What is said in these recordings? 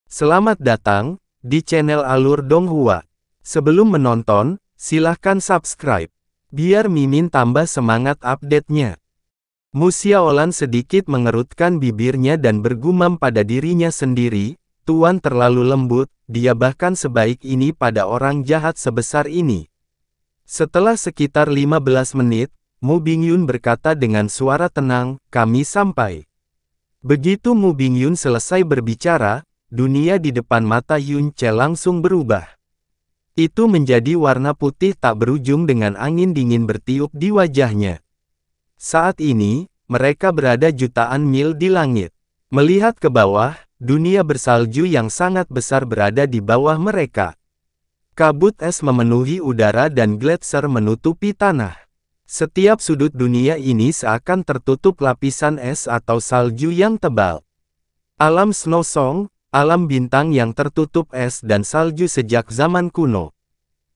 Selamat datang di channel Alur Donghua. Sebelum menonton, silahkan subscribe, biar Mimin tambah semangat update-nya. Mu Xiaolan sedikit mengerutkan bibirnya dan bergumam pada dirinya sendiri, Tuan terlalu lembut, dia bahkan sebaik ini pada orang jahat sebesar ini. Setelah sekitar 15 menit, Mu Bingyun berkata dengan suara tenang, kami sampai. Begitu Mu Bingyun selesai berbicara, dunia di depan mata Yun Ce langsung berubah. Itu menjadi warna putih tak berujung dengan angin dingin bertiup di wajahnya. Saat ini, mereka berada jutaan mil di langit. Melihat ke bawah, dunia bersalju yang sangat besar berada di bawah mereka. Kabut es memenuhi udara dan gletser menutupi tanah. Setiap sudut dunia ini seakan tertutup lapisan es atau salju yang tebal. Alam Snow Song, alam bintang yang tertutup es dan salju sejak zaman kuno.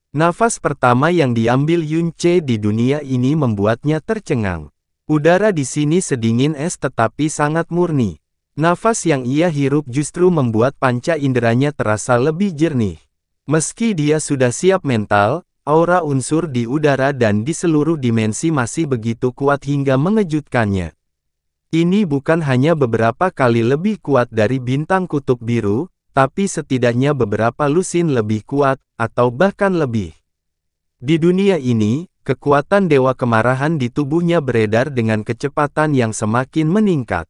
Nafas pertama yang diambil Yun Ce di dunia ini membuatnya tercengang. Udara di sini sedingin es tetapi sangat murni. Nafas yang ia hirup justru membuat panca inderanya terasa lebih jernih. Meski dia sudah siap mental, aura unsur di udara dan di seluruh dimensi masih begitu kuat hingga mengejutkannya. Ini bukan hanya beberapa kali lebih kuat dari bintang kutub biru, tapi setidaknya beberapa lusin lebih kuat, atau bahkan lebih. Di dunia ini, kekuatan dewa kemarahan di tubuhnya beredar dengan kecepatan yang semakin meningkat.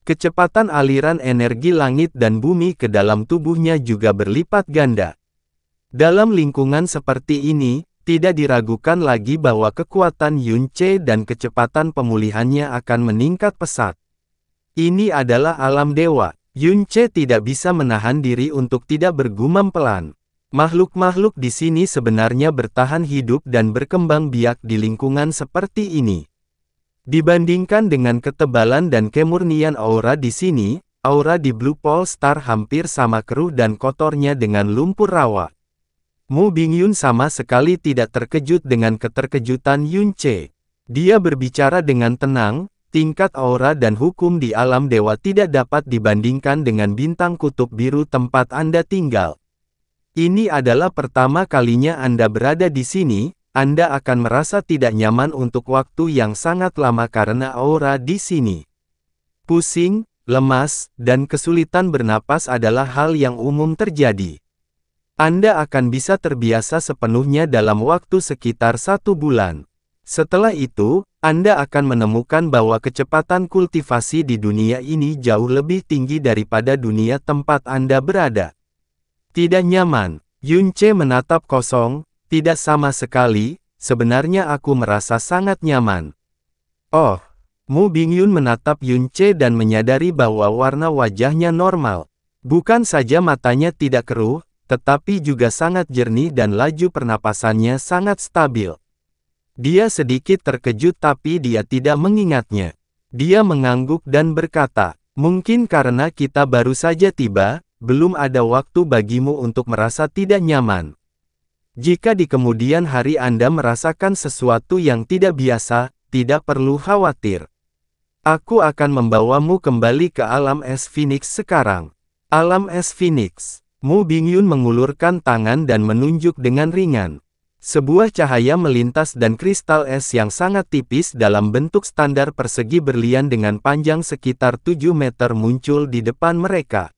Kecepatan aliran energi langit dan bumi ke dalam tubuhnya juga berlipat ganda. Dalam lingkungan seperti ini, tidak diragukan lagi bahwa kekuatan Yun Ce dan kecepatan pemulihannya akan meningkat pesat. Ini adalah alam dewa. Yun Ce tidak bisa menahan diri untuk tidak bergumam pelan. Makhluk-makhluk di sini sebenarnya bertahan hidup dan berkembang biak di lingkungan seperti ini. Dibandingkan dengan ketebalan dan kemurnian aura di sini, aura di Blue Pole Star hampir sama keruh dan kotornya dengan lumpur rawa. Mu Bingyun sama sekali tidak terkejut dengan keterkejutan Yun Ce. Dia berbicara dengan tenang, tingkat aura dan hukum di alam dewa tidak dapat dibandingkan dengan bintang kutub biru tempat Anda tinggal. Ini adalah pertama kalinya Anda berada di sini, Anda akan merasa tidak nyaman untuk waktu yang sangat lama karena aura di sini. Pusing, lemas, dan kesulitan bernapas adalah hal yang umum terjadi. Anda akan bisa terbiasa sepenuhnya dalam waktu sekitar 1 bulan. Setelah itu, Anda akan menemukan bahwa kecepatan kultivasi di dunia ini jauh lebih tinggi daripada dunia tempat Anda berada. Tidak nyaman, Yun Ce menatap kosong, tidak sama sekali, sebenarnya aku merasa sangat nyaman. Oh, Mu Bingyun menatap Yun Ce dan menyadari bahwa warna wajahnya normal. Bukan saja matanya tidak keruh, tetapi juga sangat jernih dan laju pernapasannya sangat stabil. Dia sedikit terkejut tapi dia tidak mengingatnya. Dia mengangguk dan berkata, mungkin karena kita baru saja tiba, belum ada waktu bagimu untuk merasa tidak nyaman. Jika di kemudian hari Anda merasakan sesuatu yang tidak biasa, tidak perlu khawatir. Aku akan membawamu kembali ke alam es Phoenix sekarang. Alam es Phoenix. Mu Bingyun mengulurkan tangan dan menunjuk dengan ringan. Sebuah cahaya melintas dan kristal es yang sangat tipis dalam bentuk standar persegi berlian dengan panjang sekitar 7 meter muncul di depan mereka.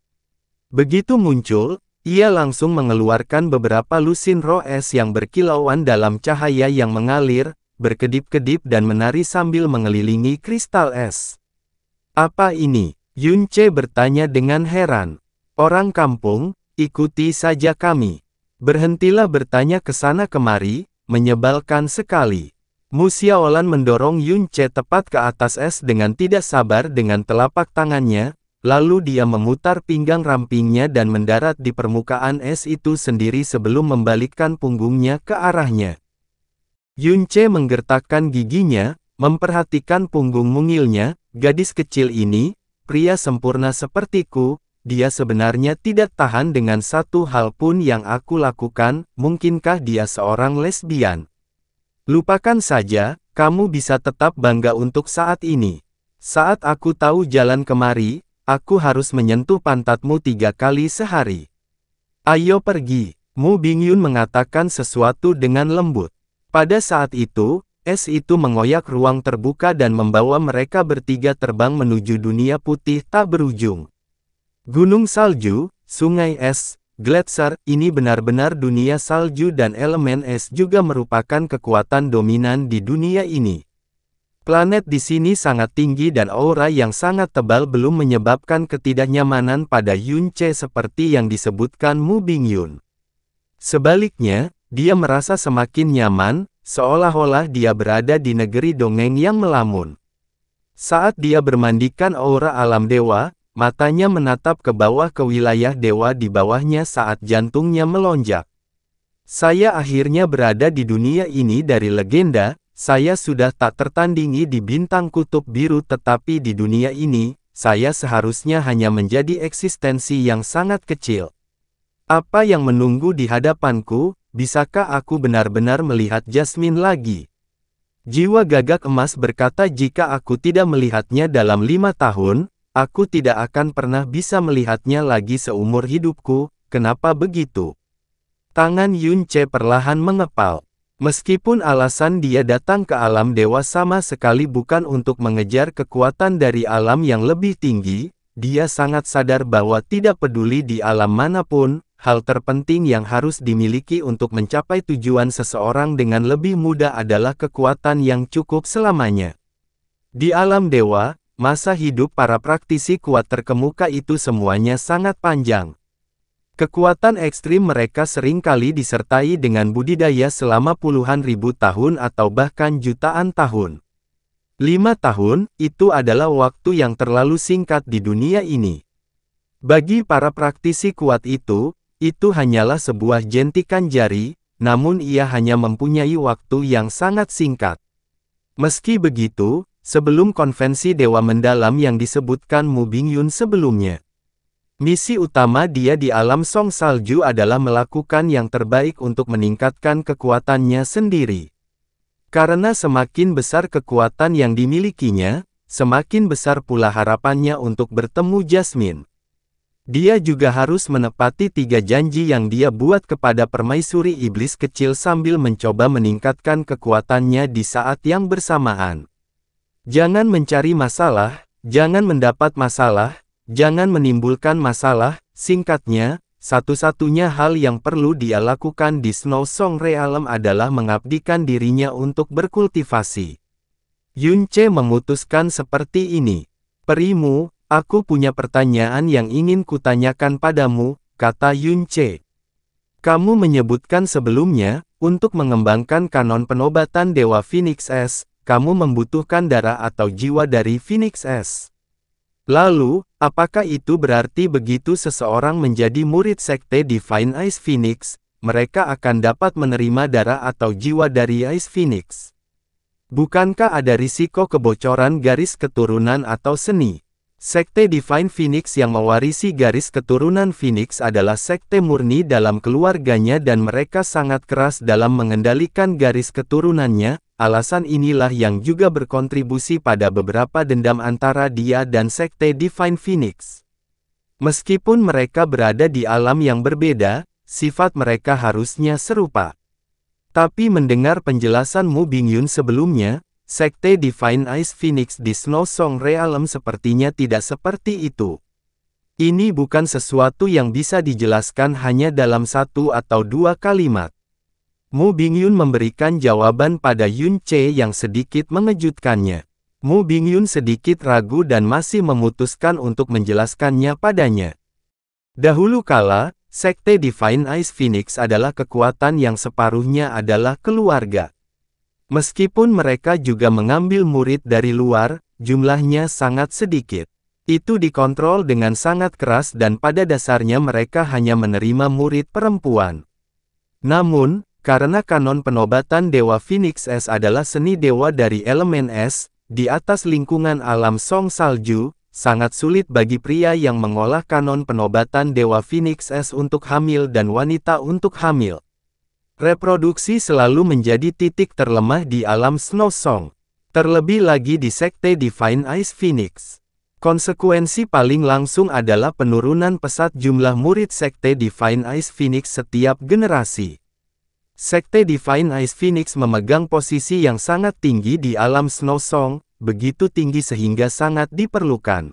Begitu muncul, ia langsung mengeluarkan beberapa lusin roh es yang berkilauan dalam cahaya yang mengalir, berkedip-kedip dan menari sambil mengelilingi kristal es. Apa ini? Yun Ce bertanya dengan heran. Orang kampung, ikuti saja kami. Berhentilah bertanya ke sana kemari, menyebalkan sekali. Mu Xiaolan mendorong Yun Ce tepat ke atas es dengan tidak sabar dengan telapak tangannya, lalu dia memutar pinggang rampingnya dan mendarat di permukaan es itu sendiri sebelum membalikkan punggungnya ke arahnya. Yun Ce menggertakkan giginya, memperhatikan punggung mungilnya, gadis kecil ini, pria sempurna sepertiku, dia sebenarnya tidak tahan dengan satu hal pun yang aku lakukan, mungkinkah dia seorang lesbian? Lupakan saja, kamu bisa tetap bangga untuk saat ini. Saat aku tahu jalan kemari, aku harus menyentuh pantatmu 3 kali sehari. Ayo pergi. Mu Bingyun mengatakan sesuatu dengan lembut. Pada saat itu, es itu mengoyak ruang terbuka dan membawa mereka bertiga terbang menuju dunia putih tak berujung. Gunung salju, sungai es, gletser, ini benar-benar dunia salju dan elemen es juga merupakan kekuatan dominan di dunia ini. Planet di sini sangat tinggi dan aura yang sangat tebal belum menyebabkan ketidaknyamanan pada Yun Ce seperti yang disebutkan Mu Bingyun. Sebaliknya, dia merasa semakin nyaman, seolah-olah dia berada di negeri dongeng yang melamun. Saat dia bermandikan aura alam dewa, matanya menatap ke bawah ke wilayah dewa di bawahnya saat jantungnya melonjak. Saya akhirnya berada di dunia ini dari legenda, saya sudah tak tertandingi di bintang kutub biru tetapi di dunia ini, saya seharusnya hanya menjadi eksistensi yang sangat kecil. Apa yang menunggu di hadapanku, bisakah aku benar-benar melihat Jasmine lagi? Jiwa gagak emas berkata jika aku tidak melihatnya dalam 5 tahun, aku tidak akan pernah bisa melihatnya lagi seumur hidupku, kenapa begitu? Tangan Yun Ce perlahan mengepal. Meskipun alasan dia datang ke alam dewa sama sekali bukan untuk mengejar kekuatan dari alam yang lebih tinggi, dia sangat sadar bahwa tidak peduli di alam manapun, hal terpenting yang harus dimiliki untuk mencapai tujuan seseorang dengan lebih mudah adalah kekuatan yang cukup selamanya. Di alam dewa, masa hidup para praktisi kuat terkemuka itu semuanya sangat panjang. Kekuatan ekstrim mereka seringkali disertai dengan budidaya selama puluhan ribu tahun atau bahkan jutaan tahun. 5 tahun, itu adalah waktu yang terlalu singkat di dunia ini. Bagi para praktisi kuat itu hanyalah sebuah jentikan jari, namun ia hanya mempunyai waktu yang sangat singkat. Meski begitu, sebelum konvensi Dewa Mendalam yang disebutkan Mu Bingyun sebelumnya, misi utama dia di alam Song Salju adalah melakukan yang terbaik untuk meningkatkan kekuatannya sendiri. Karena semakin besar kekuatan yang dimilikinya, semakin besar pula harapannya untuk bertemu Jasmine. Dia juga harus menepati 3 janji yang dia buat kepada permaisuri iblis kecil sambil mencoba meningkatkan kekuatannya di saat yang bersamaan. Jangan mencari masalah, jangan mendapat masalah, jangan menimbulkan masalah, singkatnya, satu-satunya hal yang perlu dia lakukan di Snow Song Realm adalah mengabdikan dirinya untuk berkultivasi. Yun Ce memutuskan seperti ini. Perimu, aku punya pertanyaan yang ingin kutanyakan padamu, kata Yun Ce. Kamu menyebutkan sebelumnya, untuk mengembangkan kanon penobatan Dewa Phoenix S, kamu membutuhkan darah atau jiwa dari Phoenix S. Lalu, apakah itu berarti begitu seseorang menjadi murid sekte Divine Ice Phoenix, mereka akan dapat menerima darah atau jiwa dari Ice Phoenix? Bukankah ada risiko kebocoran garis keturunan atau seni? Sekte Divine Phoenix yang mewarisi garis keturunan Phoenix adalah sekte murni dalam keluarganya dan mereka sangat keras dalam mengendalikan garis keturunannya. Alasan inilah yang juga berkontribusi pada beberapa dendam antara dia dan sekte Divine Phoenix. Meskipun mereka berada di alam yang berbeda, sifat mereka harusnya serupa. Tapi mendengar penjelasan Mu Bingyun sebelumnya, sekte Divine Ice Phoenix di Snow Song Realm sepertinya tidak seperti itu. Ini bukan sesuatu yang bisa dijelaskan hanya dalam 1 atau 2 kalimat. Mu Bingyun memberikan jawaban pada Yun Ce yang sedikit mengejutkannya. Mu Bingyun sedikit ragu dan masih memutuskan untuk menjelaskannya padanya. Dahulu kala, sekte Divine Ice Phoenix adalah kekuatan yang separuhnya adalah keluarga. Meskipun mereka juga mengambil murid dari luar, jumlahnya sangat sedikit. Itu dikontrol dengan sangat keras dan pada dasarnya mereka hanya menerima murid perempuan. Namun, karena kanon penobatan Dewa Phoenix S adalah seni dewa dari elemen es, di atas lingkungan alam Song Salju, sangat sulit bagi pria yang mengolah kanon penobatan Dewa Phoenix S untuk hamil dan wanita untuk hamil. Reproduksi selalu menjadi titik terlemah di alam Snow Song. Terlebih lagi di sekte Divine Ice Phoenix. Konsekuensi paling langsung adalah penurunan pesat jumlah murid Sekte Divine Ice Phoenix setiap generasi. Sekte Divine Ice Phoenix memegang posisi yang sangat tinggi di alam Snow Song, begitu tinggi sehingga sangat diperlukan.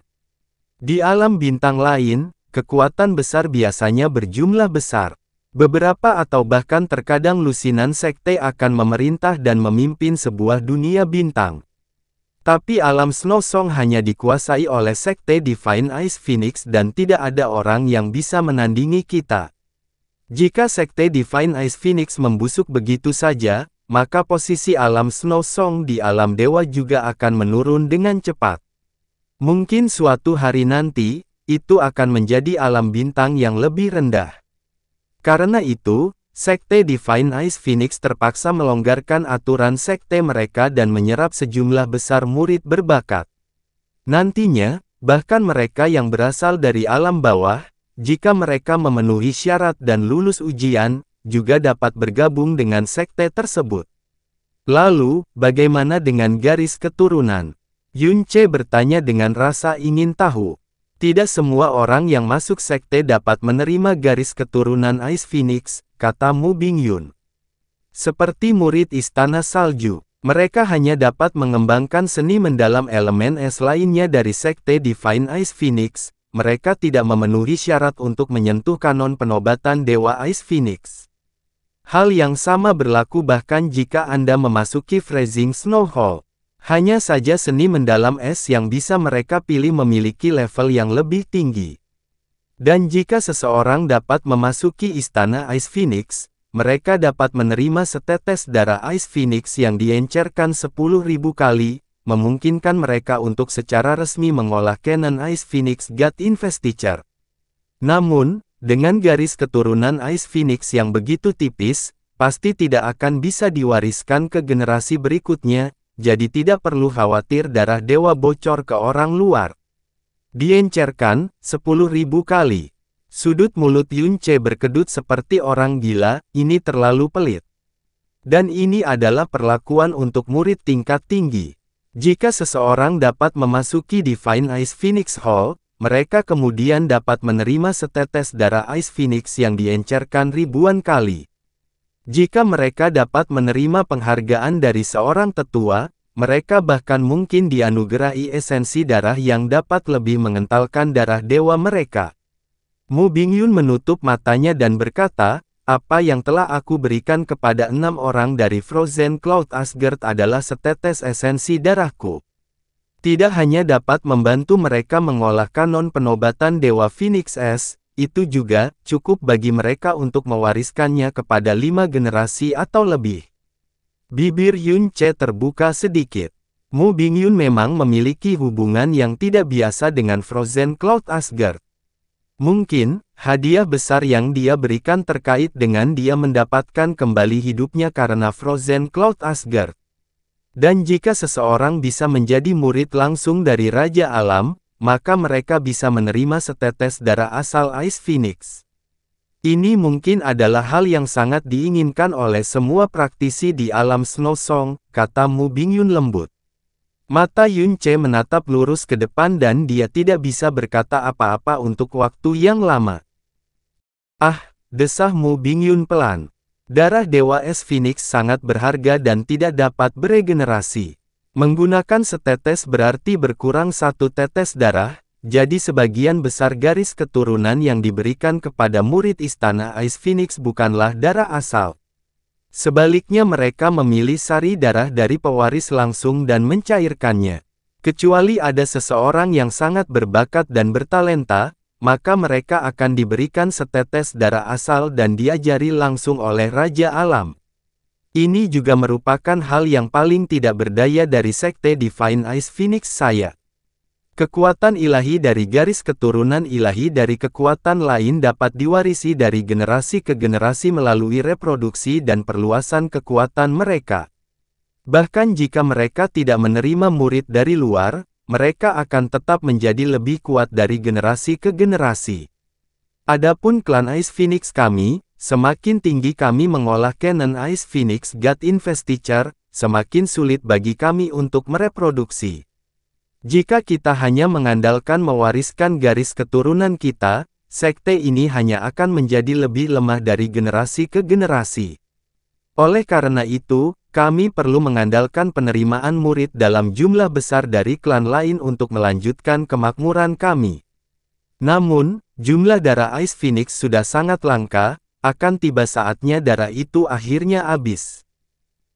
Di alam bintang lain, kekuatan besar biasanya berjumlah besar. Beberapa atau bahkan terkadang lusinan sekte akan memerintah dan memimpin sebuah dunia bintang. Tapi alam Snow Song hanya dikuasai oleh Sekte Divine Ice Phoenix dan tidak ada orang yang bisa menandingi kita. Jika Sekte Divine Ice Phoenix membusuk begitu saja, maka posisi alam Snow Song di alam dewa juga akan menurun dengan cepat. Mungkin suatu hari nanti, itu akan menjadi alam bintang yang lebih rendah. Karena itu, Sekte Divine Ice Phoenix terpaksa melonggarkan aturan sekte mereka dan menyerap sejumlah besar murid berbakat. Nantinya, bahkan mereka yang berasal dari alam bawah, jika mereka memenuhi syarat dan lulus ujian, juga dapat bergabung dengan sekte tersebut. Lalu, bagaimana dengan garis keturunan? Yun Ce bertanya dengan rasa ingin tahu. Tidak semua orang yang masuk sekte dapat menerima garis keturunan Ice Phoenix, kata Mu Bingyun. Seperti murid Istana Salju, mereka hanya dapat mengembangkan seni mendalam elemen es lainnya dari sekte Divine Ice Phoenix. Mereka tidak memenuhi syarat untuk menyentuh kanon penobatan Dewa Ice Phoenix. Hal yang sama berlaku bahkan jika Anda memasuki Freezing Snow Hall. Hanya saja seni mendalam es yang bisa mereka pilih memiliki level yang lebih tinggi. Dan jika seseorang dapat memasuki Istana Ice Phoenix, mereka dapat menerima setetes darah Ice Phoenix yang diencerkan 10.000 kali, memungkinkan mereka untuk secara resmi mengolah Canon Ice Phoenix God Investiture. Namun, dengan garis keturunan Ice Phoenix yang begitu tipis, pasti tidak akan bisa diwariskan ke generasi berikutnya, jadi tidak perlu khawatir darah dewa bocor ke orang luar. Diencerkan, 10.000 kali. Sudut mulut Yun Ce berkedut seperti orang gila, ini terlalu pelit. Dan ini adalah perlakuan untuk murid tingkat tinggi. Jika seseorang dapat memasuki Divine Ice Phoenix Hall, mereka kemudian dapat menerima setetes darah Ice Phoenix yang diencerkan ribuan kali. Jika mereka dapat menerima penghargaan dari seorang tetua, mereka bahkan mungkin dianugerahi esensi darah yang dapat lebih mengentalkan darah dewa mereka. Mu Bingyun menutup matanya dan berkata, apa yang telah aku berikan kepada 6 orang dari Frozen Cloud Asgard adalah setetes esensi darahku. Tidak hanya dapat membantu mereka mengolah kanon penobatan Dewa Phoenix Es, itu juga cukup bagi mereka untuk mewariskannya kepada 5 generasi atau lebih. Bibir Yun Ce terbuka sedikit. Mu Bingyun memang memiliki hubungan yang tidak biasa dengan Frozen Cloud Asgard. Mungkin, hadiah besar yang dia berikan terkait dengan dia mendapatkan kembali hidupnya karena Frozen Cloud Asgard. Dan jika seseorang bisa menjadi murid langsung dari Raja Alam, maka mereka bisa menerima setetes darah asal Ice Phoenix. Ini mungkin adalah hal yang sangat diinginkan oleh semua praktisi di alam Snow Song, kata Mu Bingyun lembut. Mata Yun Ce menatap lurus ke depan dan dia tidak bisa berkata apa-apa untuk waktu yang lama. Ah, desah Mu Bingyun pelan. Darah Dewa Es Phoenix sangat berharga dan tidak dapat beregenerasi. Menggunakan setetes berarti berkurang 1 tetes darah, jadi sebagian besar garis keturunan yang diberikan kepada murid Istana Ice Phoenix bukanlah darah asal. Sebaliknya mereka memilih sari darah dari pewaris langsung dan mencairkannya. Kecuali ada seseorang yang sangat berbakat dan bertalenta, maka mereka akan diberikan setetes darah asal dan diajari langsung oleh Raja Alam. Ini juga merupakan hal yang paling tidak berdaya dari sekte Divine Ice Phoenix saya. Kekuatan ilahi dari garis keturunan ilahi dari kekuatan lain dapat diwarisi dari generasi ke generasi melalui reproduksi dan perluasan kekuatan mereka. Bahkan jika mereka tidak menerima murid dari luar, mereka akan tetap menjadi lebih kuat dari generasi ke generasi. Adapun klan Ice Phoenix kami, semakin tinggi kami mengolah Canon Ice Phoenix God Investiture, semakin sulit bagi kami untuk mereproduksi. Jika kita hanya mengandalkan mewariskan garis keturunan kita, sekte ini hanya akan menjadi lebih lemah dari generasi ke generasi. Oleh karena itu, kami perlu mengandalkan penerimaan murid dalam jumlah besar dari klan lain untuk melanjutkan kemakmuran kami. Namun, jumlah darah Ice Phoenix sudah sangat langka, akan tiba saatnya darah itu akhirnya habis.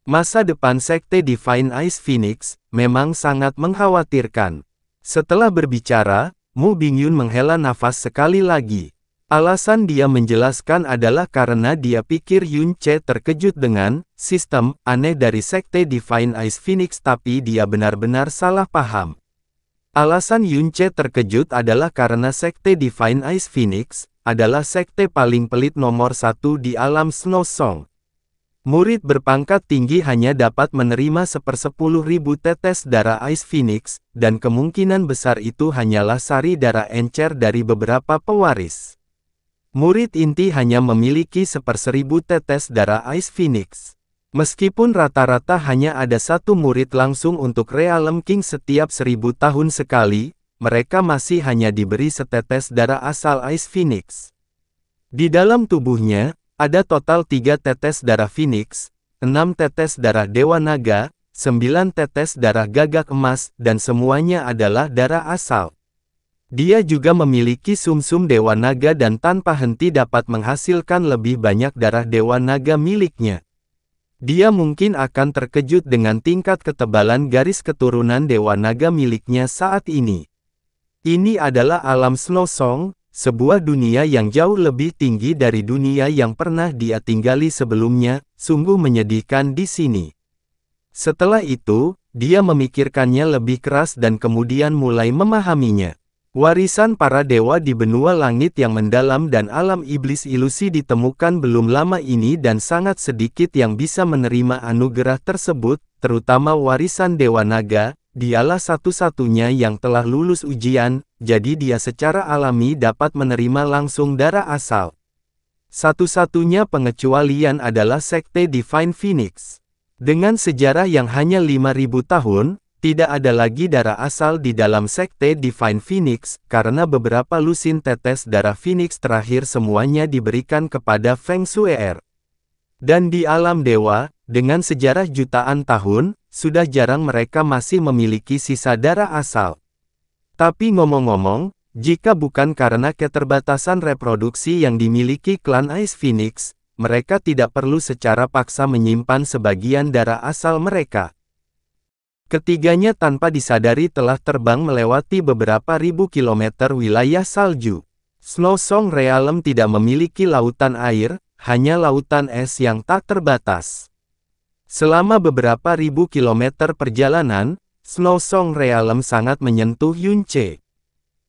Masa depan sekte Divine Ice Phoenix memang sangat mengkhawatirkan. Setelah berbicara, Mu Bingyun menghela nafas sekali lagi. Alasan dia menjelaskan adalah karena dia pikir Yun Ce terkejut dengan sistem aneh dari sekte Divine Ice Phoenix, tapi dia benar-benar salah paham. Alasan Yun Ce terkejut adalah karena sekte Divine Ice Phoenix adalah sekte paling pelit nomor 1 di alam Snow Song. Murid berpangkat tinggi hanya dapat menerima 1/10.000 tetes darah Ice Phoenix, dan kemungkinan besar itu hanyalah sari darah encer dari beberapa pewaris. Murid inti hanya memiliki 1/1000 tetes darah Ice Phoenix. Meskipun rata-rata hanya ada satu murid langsung untuk Realm King setiap 1000 tahun sekali, mereka masih hanya diberi setetes darah asal Ice Phoenix. Di dalam tubuhnya, ada total 3 tetes darah Phoenix, 6 tetes darah Dewa Naga, 9 tetes darah Gagak Emas, dan semuanya adalah darah asal. Dia juga memiliki sumsum Dewa Naga dan tanpa henti dapat menghasilkan lebih banyak darah Dewa Naga miliknya. Dia mungkin akan terkejut dengan tingkat ketebalan garis keturunan Dewa Naga miliknya saat ini. Ini adalah alam Snow Song, sebuah dunia yang jauh lebih tinggi dari dunia yang pernah dia tinggali sebelumnya, sungguh menyedihkan di sini. Setelah itu, dia memikirkannya lebih keras dan kemudian mulai memahaminya. Warisan para dewa di benua langit yang mendalam dan alam iblis ilusi ditemukan belum lama ini dan sangat sedikit yang bisa menerima anugerah tersebut, terutama warisan Dewa Naga. Dialah satu-satunya yang telah lulus ujian, jadi dia secara alami dapat menerima langsung darah asal. Satu-satunya pengecualian adalah sekte Divine Phoenix. Dengan sejarah yang hanya 5000 tahun, tidak ada lagi darah asal di dalam sekte Divine Phoenix, karena beberapa lusin tetes darah Phoenix terakhir semuanya diberikan kepada Feng Shue'er. Dan di alam dewa, dengan sejarah jutaan tahun, sudah jarang mereka masih memiliki sisa darah asal. Tapi ngomong-ngomong, jika bukan karena keterbatasan reproduksi yang dimiliki klan Ice Phoenix, mereka tidak perlu secara paksa menyimpan sebagian darah asal mereka. Ketiganya tanpa disadari telah terbang melewati beberapa ribu kilometer wilayah salju. Snow Song Realm tidak memiliki lautan air, hanya lautan es yang tak terbatas. Selama beberapa ribu kilometer perjalanan, Snow Song Realm sangat menyentuh Yun Ce.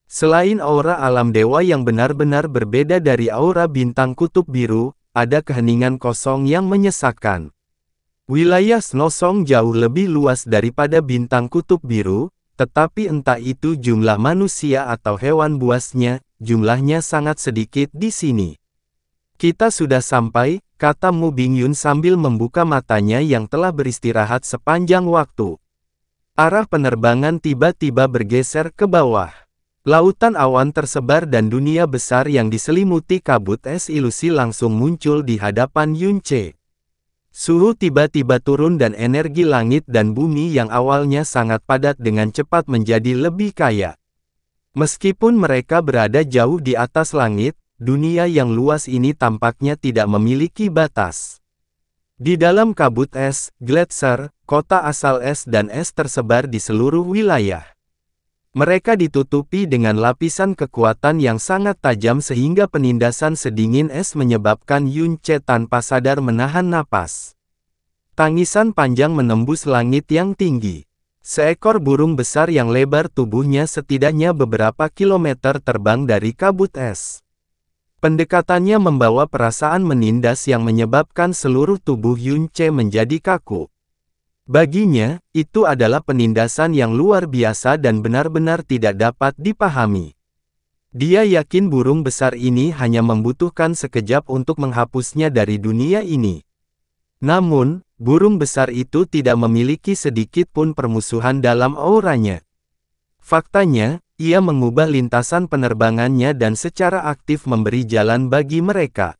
Selain aura alam dewa yang benar-benar berbeda dari aura bintang kutub biru, ada keheningan kosong yang menyesakkan. Wilayah Snow Song jauh lebih luas daripada bintang kutub biru, tetapi entah itu jumlah manusia atau hewan buasnya, jumlahnya sangat sedikit di sini. Kita sudah sampai, kata Mu Bingyun sambil membuka matanya yang telah beristirahat sepanjang waktu. Arah penerbangan tiba-tiba bergeser ke bawah. Lautan awan tersebar dan dunia besar yang diselimuti kabut es ilusi langsung muncul di hadapan Yun Ce. Suhu tiba-tiba turun dan energi langit dan bumi yang awalnya sangat padat dengan cepat menjadi lebih kaya. Meskipun mereka berada jauh di atas langit, dunia yang luas ini tampaknya tidak memiliki batas. Di dalam kabut es, gletser, kota asal es dan es tersebar di seluruh wilayah. Mereka ditutupi dengan lapisan kekuatan yang sangat tajam sehingga penindasan sedingin es menyebabkan Yun Ce tanpa sadar menahan napas. Tangisan panjang menembus langit yang tinggi. Seekor burung besar yang lebar tubuhnya setidaknya beberapa kilometer terbang dari kabut es. Pendekatannya membawa perasaan menindas yang menyebabkan seluruh tubuh Yun Ce menjadi kaku. Baginya, itu adalah penindasan yang luar biasa dan benar-benar tidak dapat dipahami. Dia yakin burung besar ini hanya membutuhkan sekejap untuk menghapusnya dari dunia ini. Namun, burung besar itu tidak memiliki sedikit pun permusuhan dalam auranya. Faktanya, ia mengubah lintasan penerbangannya dan secara aktif memberi jalan bagi mereka.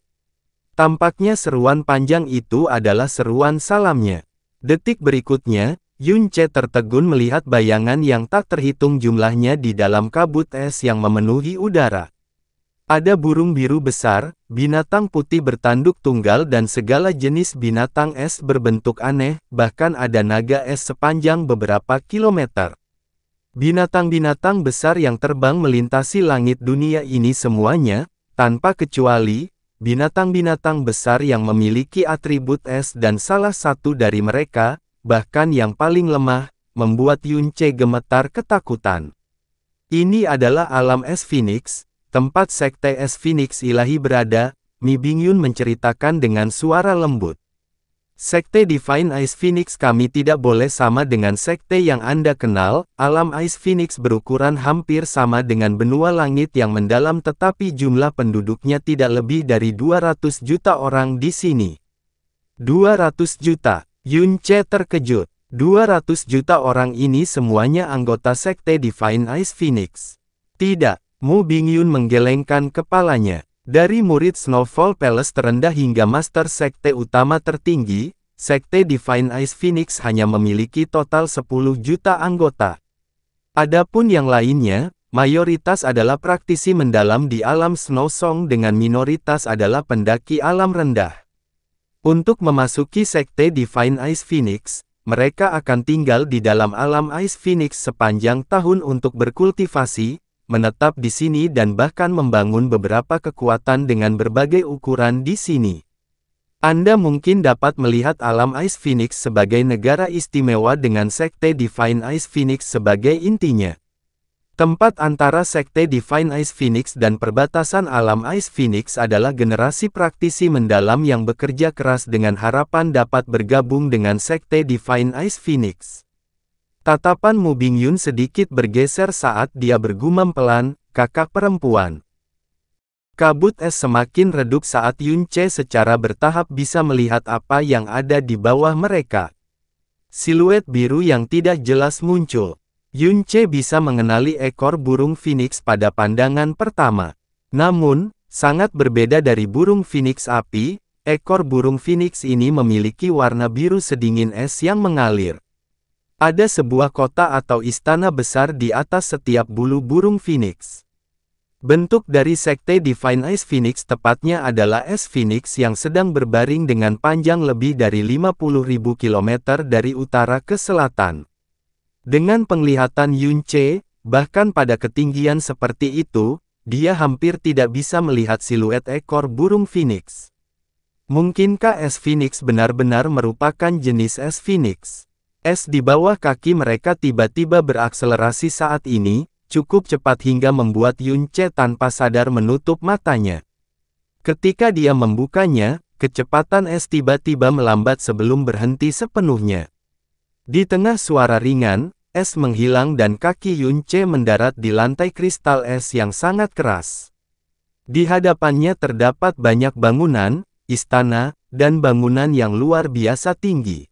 Tampaknya seruan panjang itu adalah seruan salamnya. Detik berikutnya, Yun-che tertegun melihat bayangan yang tak terhitung jumlahnya di dalam kabut es yang memenuhi udara. Ada burung biru besar, binatang putih bertanduk tunggal dan segala jenis binatang es berbentuk aneh, bahkan ada naga es sepanjang beberapa kilometer. Binatang-binatang besar yang terbang melintasi langit dunia ini semuanya, tanpa kecuali, binatang-binatang besar yang memiliki atribut es dan salah satu dari mereka, bahkan yang paling lemah, membuat Yun-che gemetar ketakutan. Ini adalah alam es Phoenix, tempat sekte es Phoenix ilahi berada, Mi Bingyun menceritakan dengan suara lembut. Sekte Divine Ice Phoenix kami tidak boleh sama dengan sekte yang Anda kenal, alam Ice Phoenix berukuran hampir sama dengan benua langit yang mendalam tetapi jumlah penduduknya tidak lebih dari 200 juta orang di sini. 200 juta. Yun-che terkejut. 200 juta orang ini semuanya anggota sekte Divine Ice Phoenix. Tidak, Mu Bingyun menggelengkan kepalanya. Dari murid Snowfall Palace terendah hingga master sekte utama tertinggi, sekte Divine Ice Phoenix hanya memiliki total 10 juta anggota. Adapun yang lainnya, mayoritas adalah praktisi mendalam di alam Snow Song dengan minoritas adalah pendaki alam rendah. Untuk memasuki sekte Divine Ice Phoenix, mereka akan tinggal di dalam alam Ice Phoenix sepanjang tahun untuk berkultivasi, menetap di sini dan bahkan membangun beberapa kekuatan dengan berbagai ukuran di sini. Anda mungkin dapat melihat alam Ice Phoenix sebagai negara istimewa dengan sekte Divine Ice Phoenix sebagai intinya. Tempat antara sekte Divine Ice Phoenix dan perbatasan alam Ice Phoenix adalah generasi praktisi mendalam yang bekerja keras dengan harapan dapat bergabung dengan sekte Divine Ice Phoenix. Tatapan Mu Bingyun sedikit bergeser saat dia bergumam pelan, kakak perempuan. Kabut es semakin redup saat Yun-che secara bertahap bisa melihat apa yang ada di bawah mereka. Siluet biru yang tidak jelas muncul. Yun-che bisa mengenali ekor burung phoenix pada pandangan pertama. Namun, sangat berbeda dari burung phoenix api, ekor burung phoenix ini memiliki warna biru sedingin es yang mengalir. Ada sebuah kota atau istana besar di atas setiap bulu burung phoenix. Bentuk dari sekte Divine Ice Phoenix tepatnya adalah es phoenix yang sedang berbaring dengan panjang lebih dari 50.000 km dari utara ke selatan. Dengan penglihatan Yun-che, bahkan pada ketinggian seperti itu, dia hampir tidak bisa melihat siluet ekor burung phoenix. Mungkinkah es phoenix benar-benar merupakan jenis es phoenix? Es di bawah kaki mereka tiba-tiba berakselerasi saat ini, cukup cepat hingga membuat Yun-che tanpa sadar menutup matanya. Ketika dia membukanya, kecepatan es tiba-tiba melambat sebelum berhenti sepenuhnya. Di tengah suara ringan, es menghilang dan kaki Yun-che mendarat di lantai kristal es yang sangat keras. Di hadapannya terdapat banyak bangunan, istana, dan bangunan yang luar biasa tinggi.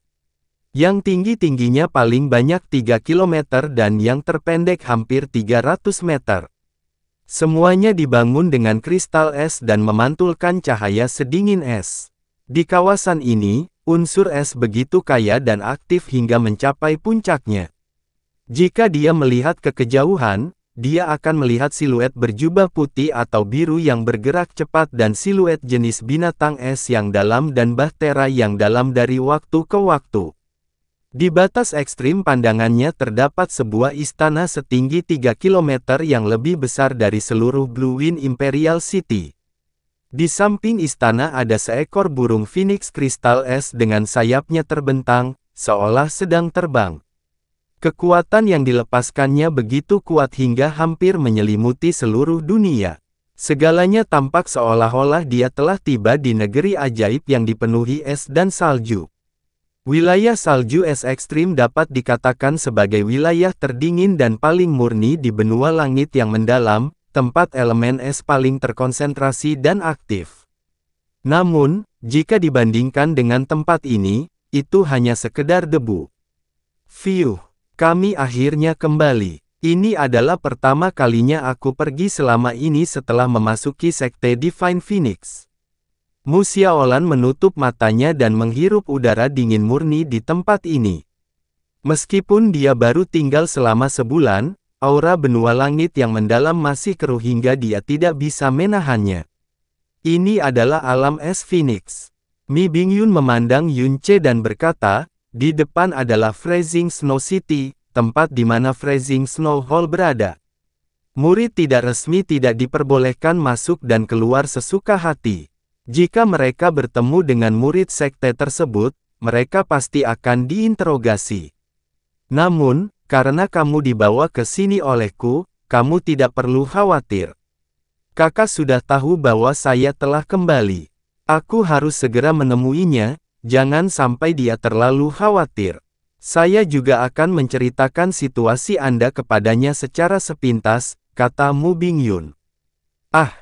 Yang tinggi-tingginya paling banyak 3 km dan yang terpendek hampir 300 meter. Semuanya dibangun dengan kristal es dan memantulkan cahaya sedingin es. Di kawasan ini, unsur es begitu kaya dan aktif hingga mencapai puncaknya. Jika dia melihat ke kejauhan, dia akan melihat siluet berjubah putih atau biru yang bergerak cepat dan siluet jenis binatang es yang dalam dan bahtera yang dalam dari waktu ke waktu. Di batas ekstrim pandangannya terdapat sebuah istana setinggi 3 km yang lebih besar dari seluruh Blue Wind Imperial City. Di samping istana ada seekor burung phoenix kristal es dengan sayapnya terbentang, seolah sedang terbang. Kekuatan yang dilepaskannya begitu kuat hingga hampir menyelimuti seluruh dunia. Segalanya tampak seolah-olah dia telah tiba di negeri ajaib yang dipenuhi es dan salju. Wilayah salju es ekstrim dapat dikatakan sebagai wilayah terdingin dan paling murni di benua langit yang mendalam, tempat elemen es paling terkonsentrasi dan aktif. Namun, jika dibandingkan dengan tempat ini, itu hanya sekedar debu. Fiuh, kami akhirnya kembali. Ini adalah pertama kalinya aku pergi selama ini setelah memasuki Sekte Divine Phoenix. Mu Xiaolan menutup matanya dan menghirup udara dingin murni di tempat ini. Meskipun dia baru tinggal selama sebulan, aura benua langit yang mendalam masih keruh hingga dia tidak bisa menahannya. Ini adalah alam es Phoenix. Mi Bingyun memandang Yunce dan berkata, di depan adalah Freezing Snow City, tempat di mana Freezing Snow Hall berada. Murid tidak resmi tidak diperbolehkan masuk dan keluar sesuka hati. Jika mereka bertemu dengan murid sekte tersebut, mereka pasti akan diinterogasi. Namun, karena kamu dibawa ke sini olehku, kamu tidak perlu khawatir. Kakak sudah tahu bahwa saya telah kembali. Aku harus segera menemuinya, jangan sampai dia terlalu khawatir. Saya juga akan menceritakan situasi Anda kepadanya secara sepintas, kata Mu Bingyun. Ah!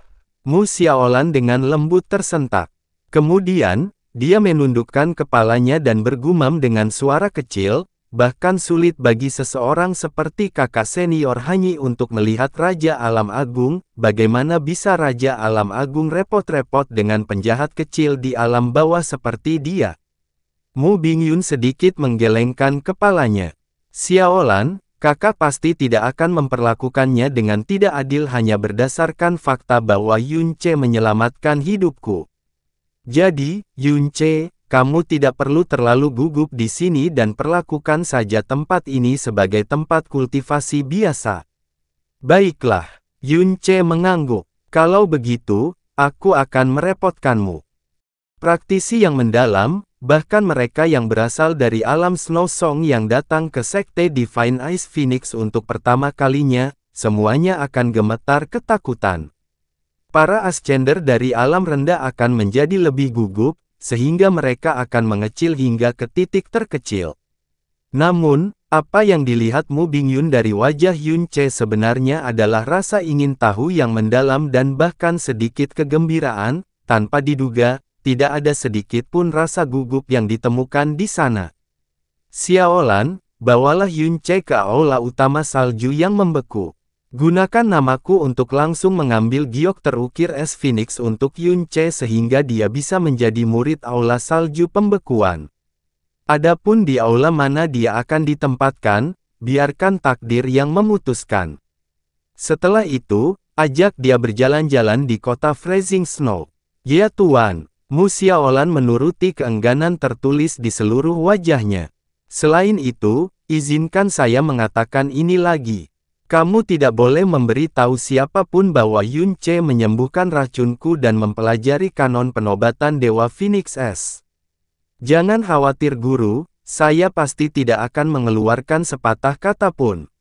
Mu Xiaolan dengan lembut tersentak. Kemudian, dia menundukkan kepalanya dan bergumam dengan suara kecil, bahkan sulit bagi seseorang seperti kakak senior Hanyi untuk melihat Raja Alam Agung, bagaimana bisa Raja Alam Agung repot-repot dengan penjahat kecil di alam bawah seperti dia. Mu Bingyun sedikit menggelengkan kepalanya. Xiaolan, kakak pasti tidak akan memperlakukannya dengan tidak adil hanya berdasarkan fakta bahwa Yunce menyelamatkan hidupku. Jadi, Yunce, kamu tidak perlu terlalu gugup di sini dan perlakukan saja tempat ini sebagai tempat kultivasi biasa. Baiklah, Yunce mengangguk. Kalau begitu, aku akan merepotkanmu. Praktisi yang mendalam, bahkan mereka yang berasal dari alam Snow Song yang datang ke Sekte Divine Ice Phoenix untuk pertama kalinya, semuanya akan gemetar ketakutan. Para ascender dari alam rendah akan menjadi lebih gugup, sehingga mereka akan mengecil hingga ke titik terkecil. Namun, apa yang dilihat Mu Bingyun dari wajah Yunce sebenarnya adalah rasa ingin tahu yang mendalam dan bahkan sedikit kegembiraan, tanpa diduga. Tidak ada sedikit pun rasa gugup yang ditemukan di sana. Xiaolan, bawalah Yunce ke aula utama salju yang membeku. Gunakan namaku untuk langsung mengambil giok terukir es Phoenix untuk Yunce sehingga dia bisa menjadi murid aula salju pembekuan. Adapun di aula mana dia akan ditempatkan, biarkan takdir yang memutuskan. Setelah itu, ajak dia berjalan-jalan di kota Freezing Snow. Ya Tuan. Mu Xiaolan menuruti keengganan tertulis di seluruh wajahnya. Selain itu, izinkan saya mengatakan ini lagi. Kamu tidak boleh memberi tahu siapapun bahwa Yunce menyembuhkan racunku dan mempelajari kanon penobatan Dewa Phoenix S. Jangan khawatir guru, saya pasti tidak akan mengeluarkan sepatah kata pun.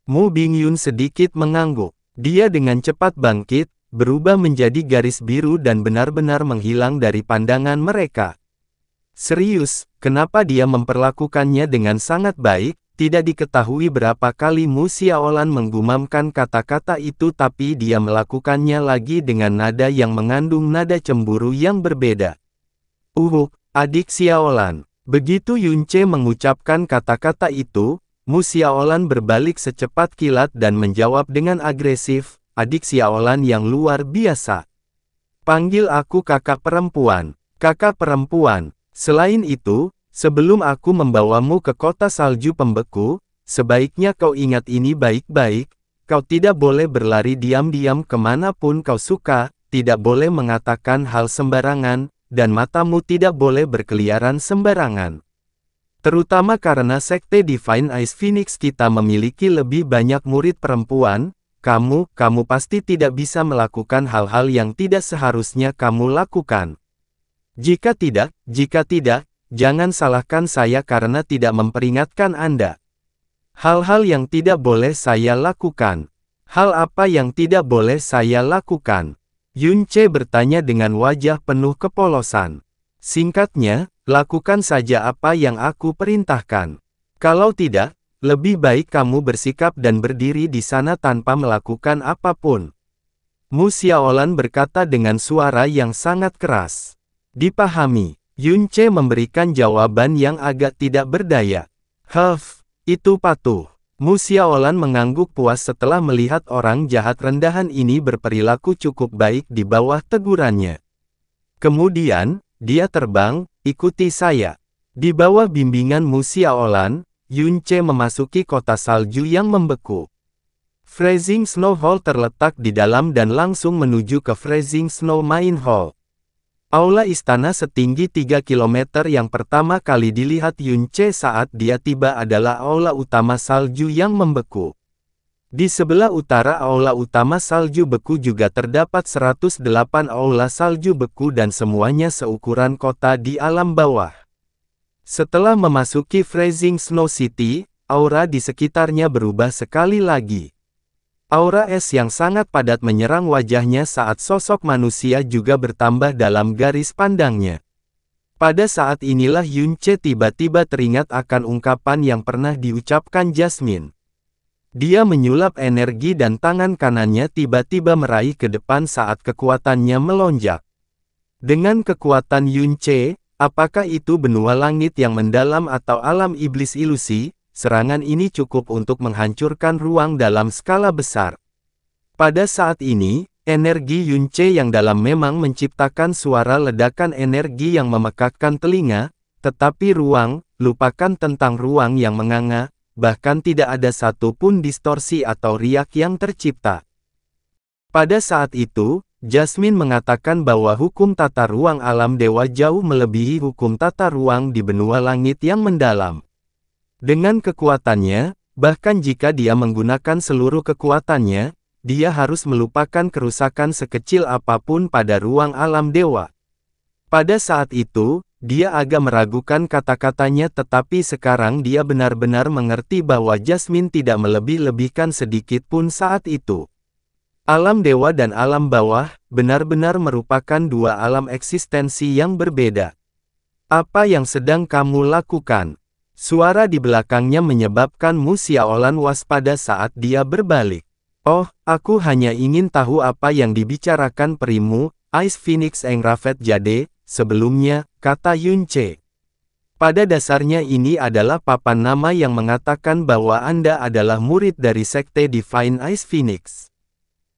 Mu Bingyun sedikit mengangguk. Dia dengan cepat bangkit, berubah menjadi garis biru dan benar-benar menghilang dari pandangan mereka. Serius, kenapa dia memperlakukannya dengan sangat baik? Tidak diketahui berapa kali Mu Xiaolan menggumamkan kata-kata itu tapi dia melakukannya lagi dengan nada yang mengandung nada cemburu yang berbeda. Adik Xiaolan. Begitu Yunce mengucapkan kata-kata itu, Mu Xiaolan berbalik secepat kilat dan menjawab dengan agresif, adik Xiaolan yang luar biasa. Panggil aku kakak perempuan. Kakak perempuan. Selain itu, sebelum aku membawamu ke kota salju pembeku, sebaiknya kau ingat ini baik-baik, kau tidak boleh berlari diam-diam kemanapun kau suka, tidak boleh mengatakan hal sembarangan, dan matamu tidak boleh berkeliaran sembarangan. Terutama karena Sekte Divine Ice Phoenix kita memiliki lebih banyak murid perempuan, kamu pasti tidak bisa melakukan hal-hal yang tidak seharusnya kamu lakukan. Jika tidak, jangan salahkan saya karena tidak memperingatkan Anda. Hal-hal yang tidak boleh saya lakukan. Hal apa yang tidak boleh saya lakukan? Yunce bertanya dengan wajah penuh kepolosan. Singkatnya, lakukan saja apa yang aku perintahkan. Kalau tidak, lebih baik kamu bersikap dan berdiri di sana tanpa melakukan apapun. Mu Xiaolan berkata dengan suara yang sangat keras. Dipahami. Yunce memberikan jawaban yang agak tidak berdaya. Itu patuh. Mu Xiaolan mengangguk puas setelah melihat orang jahat rendahan ini berperilaku cukup baik di bawah tegurannya. Kemudian, dia terbang, ikuti saya. Di bawah bimbingan Mu Xiaolan, Yun Ce memasuki kota salju yang membeku. Freezing Snow Hall terletak di dalam dan langsung menuju ke Freezing Snow Main Hall. Aula istana setinggi 3 km yang pertama kali dilihat Yun Ce saat dia tiba adalah aula utama salju yang membeku. Di sebelah utara aula utama salju beku juga terdapat 108 aula salju beku dan semuanya seukuran kota di alam bawah. Setelah memasuki Freezing Snow City, aura di sekitarnya berubah sekali lagi. Aura es yang sangat padat menyerang wajahnya saat sosok manusia juga bertambah dalam garis pandangnya. Pada saat inilah Yun Ce tiba-tiba teringat akan ungkapan yang pernah diucapkan Jasmine. Dia menyulap energi dan tangan kanannya tiba-tiba meraih ke depan saat kekuatannya melonjak. Dengan kekuatan Yun Ce, apakah itu benua langit yang mendalam atau alam iblis ilusi? Serangan ini cukup untuk menghancurkan ruang dalam skala besar. Pada saat ini, energi Yun Ce yang dalam memang menciptakan suara ledakan energi yang memekakkan telinga, tetapi lupakan tentang ruang yang menganga, bahkan tidak ada satupun distorsi atau riak yang tercipta. Pada saat itu, Jasmine mengatakan bahwa hukum tata ruang alam dewa jauh melebihi hukum tata ruang di benua langit yang mendalam. Dengan kekuatannya, bahkan jika dia menggunakan seluruh kekuatannya, dia harus melupakan kerusakan sekecil apapun pada ruang alam dewa. Pada saat itu, dia agak meragukan kata-katanya tetapi sekarang dia benar-benar mengerti bahwa Jasmine tidak melebih-lebihkan sedikit pun saat itu. Alam dewa dan alam bawah, benar-benar merupakan dua alam eksistensi yang berbeda. Apa yang sedang kamu lakukan? Suara di belakangnya menyebabkan Mu Xiaolan waspada saat dia berbalik. Oh, aku hanya ingin tahu apa yang dibicarakan perimu, Ice Phoenix Engrafet Jade, sebelumnya, kata Yun Ce. Pada dasarnya ini adalah papan nama yang mengatakan bahwa Anda adalah murid dari Sekte Divine Ice Phoenix.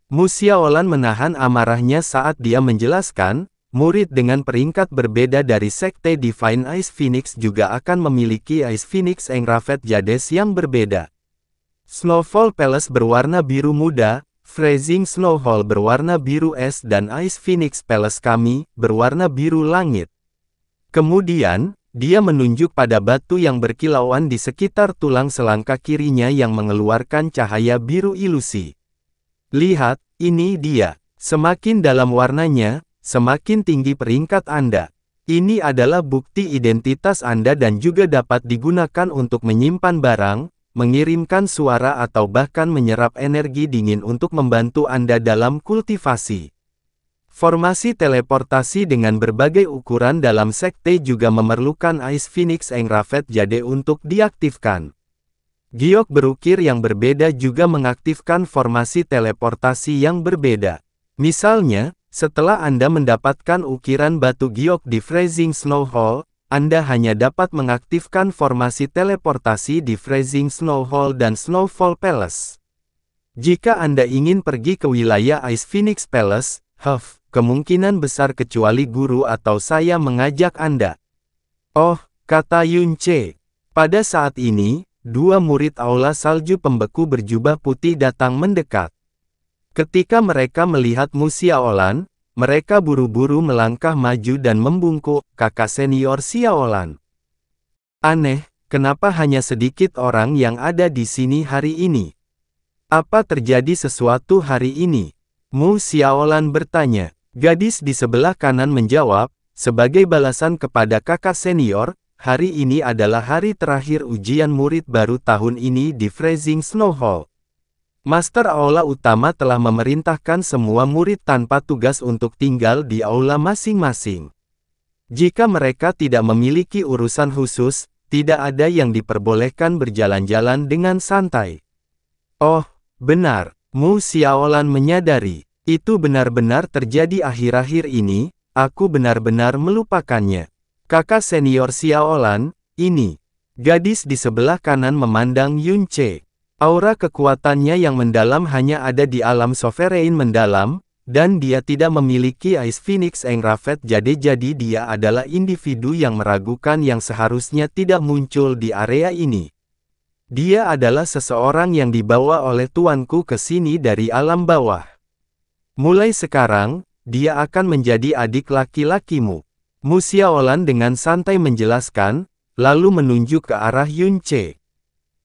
Mu Xiaolan menahan amarahnya saat dia menjelaskan, murid dengan peringkat berbeda dari Sekte Divine Ice Phoenix juga akan memiliki Ice Phoenix Engrafet Jades yang berbeda. Snowfall Palace berwarna biru muda, Freezing Snow Hall berwarna biru es dan Ice Phoenix Palace kami, berwarna biru langit. Kemudian, dia menunjuk pada batu yang berkilauan di sekitar tulang selangkah kirinya yang mengeluarkan cahaya biru ilusi. Lihat, ini dia. Semakin dalam warnanya, semakin tinggi peringkat Anda. Ini adalah bukti identitas Anda dan juga dapat digunakan untuk menyimpan barang, mengirimkan suara atau bahkan menyerap energi dingin untuk membantu Anda dalam kultivasi. Formasi teleportasi dengan berbagai ukuran dalam sekte juga memerlukan Ice Phoenix Engrafet Jade untuk diaktifkan. Giok berukir yang berbeda juga mengaktifkan formasi teleportasi yang berbeda. Misalnya, setelah Anda mendapatkan ukiran batu giok di Freezing Snow Hall, Anda hanya dapat mengaktifkan formasi teleportasi di Freezing Snow Hall dan Snowfall Palace. Jika Anda ingin pergi ke wilayah Ice Phoenix Palace, kemungkinan besar kecuali guru atau saya mengajak Anda. Oh, kata Yun Ce. Pada saat ini, dua murid aula salju pembeku berjubah putih datang mendekat. Ketika mereka melihat Mu Xiaolan, mereka buru-buru melangkah maju dan membungkuk, kakak senior Xiaolan. Aneh, kenapa hanya sedikit orang yang ada di sini hari ini? Apa terjadi sesuatu hari ini? Mu Xiaolan bertanya. Gadis di sebelah kanan menjawab, sebagai balasan kepada kakak senior, hari ini adalah hari terakhir ujian murid baru tahun ini di Freezing Snow Hall. Master Aula Utama telah memerintahkan semua murid tanpa tugas untuk tinggal di aula masing-masing. Jika mereka tidak memiliki urusan khusus, tidak ada yang diperbolehkan berjalan-jalan dengan santai. Oh, benar, Mu Xiaolan menyadari, itu benar-benar terjadi akhir-akhir ini, aku benar-benar melupakannya. Kakak senior Xiaolan, ini. Gadis di sebelah kanan memandang Yun Ce. Aura kekuatannya yang mendalam hanya ada di alam Sovereign mendalam, dan dia tidak memiliki Ice Phoenix Engrafted jadi dia adalah individu yang meragukan yang seharusnya tidak muncul di area ini. Dia adalah seseorang yang dibawa oleh tuanku ke sini dari alam bawah. Mulai sekarang, dia akan menjadi adik laki-lakimu. Mu Xiaolan dengan santai menjelaskan, lalu menunjuk ke arah Yun Ce.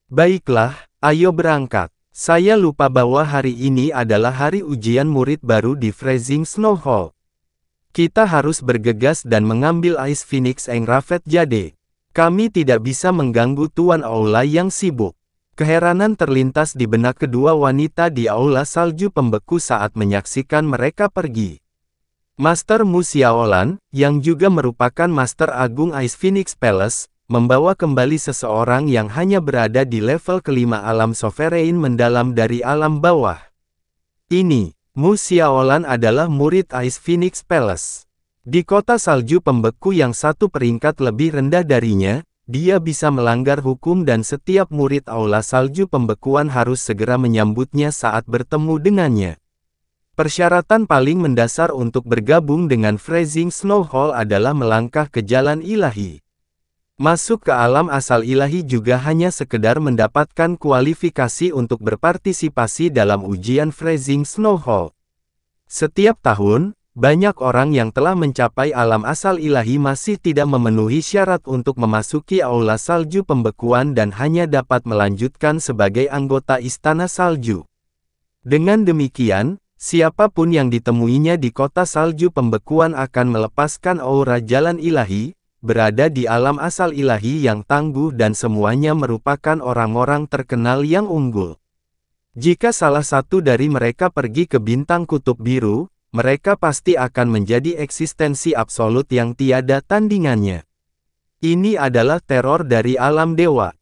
Baiklah, ayo berangkat. Saya lupa bahwa hari ini adalah hari ujian murid baru di Freezing Snow Hall. Kita harus bergegas dan mengambil Ice Phoenix Engrafted Jade. Kami tidak bisa mengganggu Tuan Aula yang sibuk. Keheranan terlintas di benak kedua wanita di aula salju pembeku saat menyaksikan mereka pergi. Master Mu Xiaolan, yang juga merupakan Master Agung Ice Phoenix Palace, membawa kembali seseorang yang hanya berada di level kelima alam Sovereign mendalam dari alam bawah. Ini, Mu Xiaolan adalah murid Ice Phoenix Palace. Di kota salju pembeku yang satu peringkat lebih rendah darinya, dia bisa melanggar hukum dan setiap murid aula salju pembekuan harus segera menyambutnya saat bertemu dengannya. Persyaratan paling mendasar untuk bergabung dengan Freezing Snow Hall adalah melangkah ke jalan ilahi. Masuk ke alam asal ilahi juga hanya sekedar mendapatkan kualifikasi untuk berpartisipasi dalam ujian Freezing Snow Hall. Setiap tahun, banyak orang yang telah mencapai alam asal ilahi masih tidak memenuhi syarat untuk memasuki aula salju pembekuan dan hanya dapat melanjutkan sebagai anggota istana salju. Dengan demikian, siapapun yang ditemuinya di kota salju pembekuan akan melepaskan aura jalan ilahi, berada di alam asal ilahi yang tangguh dan semuanya merupakan orang-orang terkenal yang unggul. Jika salah satu dari mereka pergi ke bintang kutub biru, mereka pasti akan menjadi eksistensi absolut yang tiada tandingannya. Ini adalah teror dari alam dewa.